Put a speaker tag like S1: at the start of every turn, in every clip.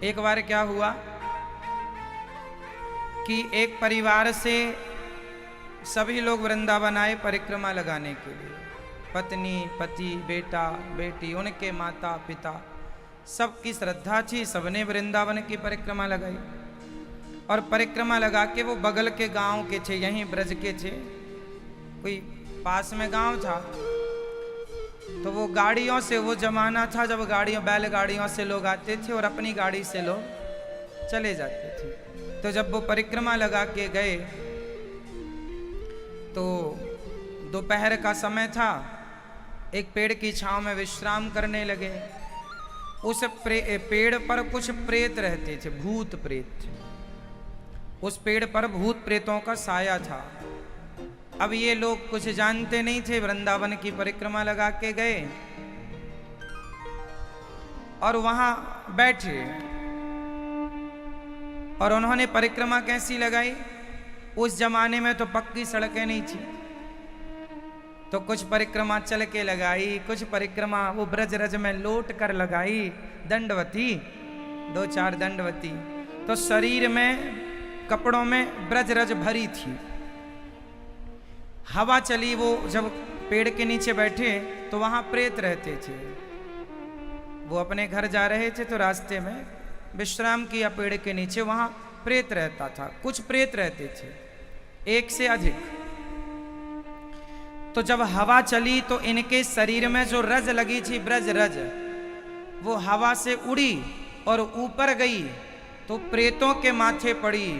S1: एक बार क्या हुआ कि एक परिवार से सभी लोग वृंदावन आए परिक्रमा लगाने के लिए। पत्नी, पति, बेटा, बेटी, उनके माता पिता, सबकी श्रद्धा थी, सबने वृंदावन की परिक्रमा लगाई। और परिक्रमा लगा के वो बगल के गांव के थे, यहीं ब्रज के थे, कोई पास में गांव था। तो वो गाड़ियों से, वो जमाना था जब गाड़ियों, बैलगाड़ियों से लोग आते थे और अपनी गाड़ी से लोग चले जाते थे। तो जब वो परिक्रमा लगा के गए तो दोपहर का समय था, एक पेड़ की छांव में विश्राम करने लगे। उस पेड़ पर कुछ प्रेत रहते थे, भूत प्रेत। उस पेड़ पर भूत प्रेतों का साया था। अब ये लोग कुछ जानते नहीं थे, वृंदावन की परिक्रमा लगा के गए और वहां बैठे। और उन्होंने परिक्रमा कैसी लगाई? उस जमाने में तो पक्की सड़कें नहीं थी, तो कुछ परिक्रमा चल के लगाई, कुछ परिक्रमा वो ब्रज रज में लौट कर लगाई, दंडवती, 2-4 दंडवती। तो शरीर में, कपड़ों में ब्रज रज भरी थी। हवा चली, वो जब पेड़ के नीचे बैठे तो वहां प्रेत रहते थे। वो अपने घर जा रहे थे तो रास्ते में विश्राम किया पेड़ के नीचे, वहां प्रेत रहता था। कुछ प्रेत रहते थे, एक से अधिक। तो जब हवा चली तो इनके शरीर में जो रज लगी थी, ब्रज रज, वो हवा से उड़ी और ऊपर गई तो प्रेतों के माथे पड़ी।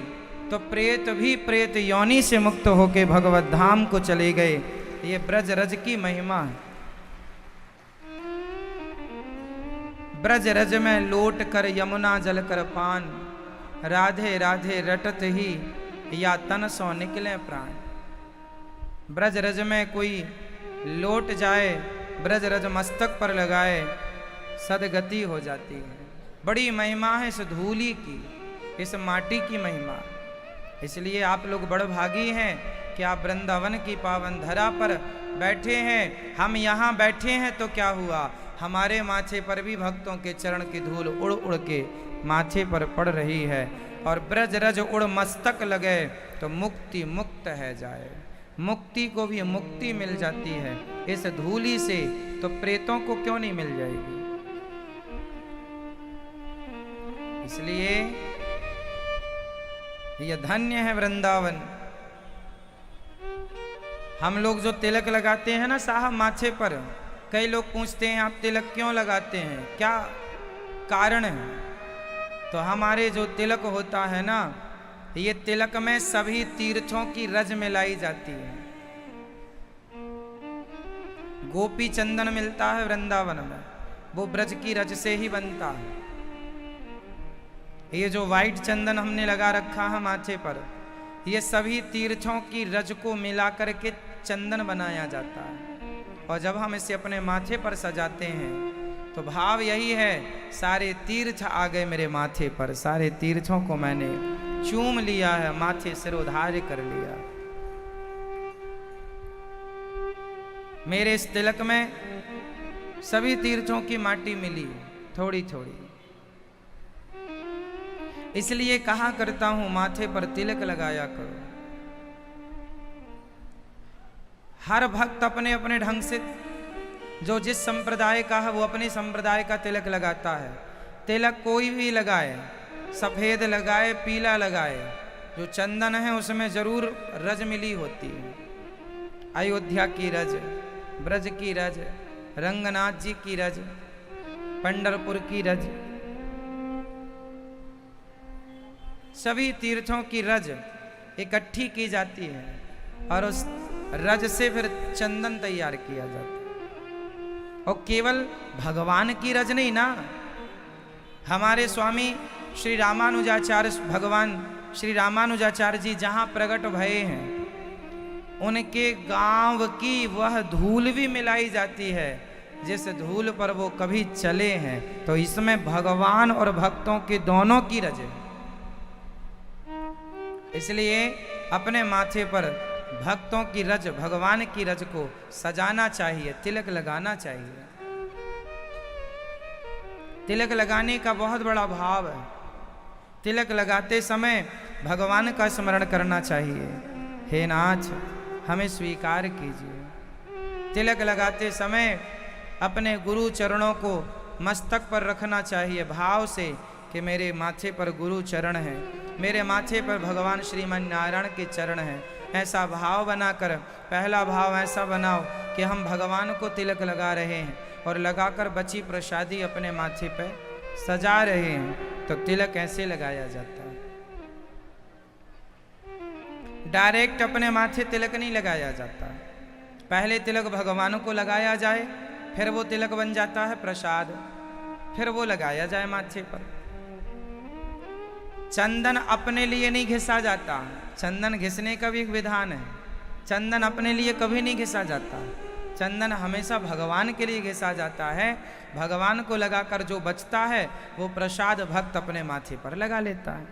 S1: तो प्रेत भी प्रेत योनि से मुक्त होके भगवत धाम को चले गए। ये ब्रज रज की महिमा है। ब्रज रज में लोट कर यमुना जल कर पान, राधे राधे रटत ही या तन सो निकले प्राण। ब्रज रज में कोई लोट जाए, ब्रज रज मस्तक पर लगाए, सदगति हो जाती है। बड़ी महिमा है इस धूली की, इस माटी की महिमा। इसलिए आप लोग बड़भागी हैं कि आप वृंदावन की पावन धरा पर बैठे हैं। हम यहाँ बैठे हैं तो क्या हुआ, हमारे माथे पर भी भक्तों के चरण की धूल उड़ उड़ के माथे पर पड़ रही है। और ब्रज रज उड़ मस्तक लगे तो मुक्ति मुक्त है जाए। मुक्ति को भी मुक्ति मिल जाती है इस धूली से, तो प्रेतों को क्यों नहीं मिल जाएगी? इसलिए यह धन्य है वृंदावन। हम लोग जो तिलक लगाते हैं ना साहब माथे पर, कई लोग पूछते हैं आप तिलक क्यों लगाते हैं, क्या कारण है? तो हमारे जो तिलक होता है ना, ये तिलक में सभी तीर्थों की रज मिलाई जाती है। गोपी चंदन मिलता है वृंदावन में, वो ब्रज की रज से ही बनता है। ये जो वाइट चंदन हमने लगा रखा है माथे पर, ये सभी तीर्थों की रज को मिला करके चंदन बनाया जाता है। और जब हम इसे अपने माथे पर सजाते हैं तो भाव यही है, सारे तीर्थ आ गए मेरे माथे पर, सारे तीर्थों को मैंने चूम लिया है, माथे सिरोधार्य कर लिया। मेरे इस तिलक में सभी तीर्थों की माटी मिली थोड़ी थोड़ी। इसलिए कहा करता हूं माथे पर तिलक लगाया करो। हर भक्त अपने अपने ढंग से, जो जिस संप्रदाय का है वो अपने संप्रदाय का तिलक लगाता है। तिलक कोई भी लगाए, सफेद लगाए, पीला लगाए, जो चंदन है उसमें जरूर रज मिली होती है। अयोध्या की रज, ब्रज की रज, रंगनाथ जी की रज, पंढरपुर की रज, सभी तीर्थों की रज इकट्ठी की जाती है और उस रज से फिर चंदन तैयार किया जाता है। और केवल भगवान की रज नहीं ना, हमारे स्वामी श्री रामानुजाचार्य, भगवान श्री रामानुजाचार्य जी जहाँ प्रकट भये हैं, उनके गांव की वह धूल भी मिलाई जाती है जिस धूल पर वो कभी चले हैं। तो इसमें भगवान और भक्तों के दोनों की रज है। इसलिए अपने माथे पर भक्तों की रज, भगवान की रज को सजाना चाहिए, तिलक लगाना चाहिए। तिलक लगाने का बहुत बड़ा भाव है। तिलक लगाते समय भगवान का स्मरण करना चाहिए। हे नाथ हमें स्वीकार कीजिए। तिलक लगाते समय अपने गुरु चरणों को मस्तक पर रखना चाहिए भाव से कि मेरे माथे पर गुरु चरण है, मेरे माथे पर भगवान श्रीमान नारायण के चरण हैं। ऐसा भाव बनाकर, पहला भाव ऐसा बनाओ कि हम भगवान को तिलक लगा रहे हैं और लगाकर बची प्रसादी अपने माथे पर सजा रहे हैं। तो तिलक ऐसे लगाया जाता है, डायरेक्ट अपने माथे तिलक नहीं लगाया जाता। पहले तिलक भगवान को लगाया जाए, फिर वो तिलक बन जाता है प्रसाद, फिर वो लगाया जाए माथे पर। चंदन अपने लिए नहीं घिसा जाता, चंदन घिसने का भी एक विधान है। चंदन अपने लिए कभी नहीं घिसा जाता, चंदन हमेशा भगवान के लिए घिसा जाता है। भगवान को लगाकर जो बचता है वो प्रसाद भक्त अपने माथे पर लगा लेता है।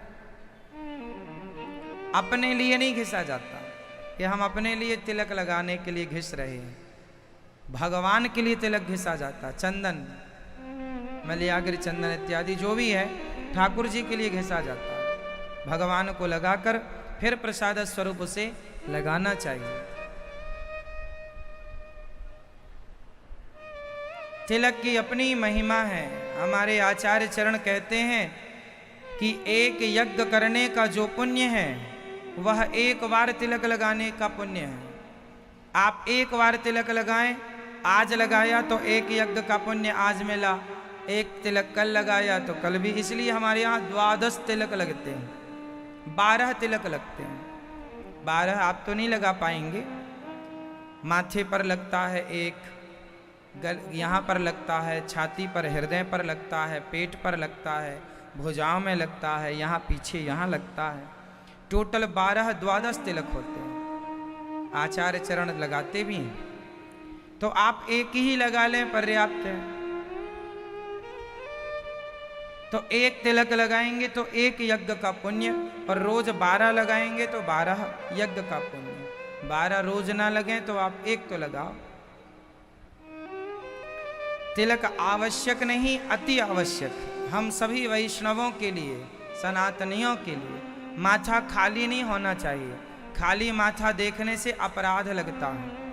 S1: अपने लिए नहीं घिसा जाता कि हम अपने लिए तिलक लगाने के लिए घिस रहे हैं, भगवान के लिए तिलक घिसा जाता। चंदन, मलयाग्र चंदन इत्यादि जो भी है ठाकुर जी के लिए घिसा जाता है। भगवान को लगाकर फिर प्रसाद स्वरूप से लगाना चाहिए। तिलक की अपनी महिमा है। हमारे आचार्य चरण कहते हैं कि एक यज्ञ करने का जो पुण्य है वह एक बार तिलक लगाने का पुण्य है। आप एक बार तिलक लगाएं, आज लगाया तो एक यज्ञ का पुण्य आज मिला, एक तिलक कल लगाया तो कल भी। इसलिए हमारे यहाँ 12 तिलक लगते हैं, 12 तिलक लगते हैं। 12 आप तो नहीं लगा पाएंगे। माथे पर लगता है एक, यहाँ पर लगता है, छाती पर, हृदय पर लगता है, पेट पर लगता है, भुजाओं में लगता है, यहाँ पीछे यहाँ लगता है। टोटल 12 तिलक होते हैं। आचार्य चरण लगाते भी हैं, तो आप एक ही लगा लें पर्याप्त है। तो एक तिलक लगाएंगे तो एक यज्ञ का पुण्य, और रोज 12 लगाएंगे तो 12 यज्ञ का पुण्य। 12 रोज ना लगे तो आप एक तो लगाओ। तिलक आवश्यक नहीं, अति आवश्यक। हम सभी वैष्णवों के लिए, सनातनियों के लिए माथा खाली नहीं होना चाहिए। खाली माथा देखने से अपराध लगता है।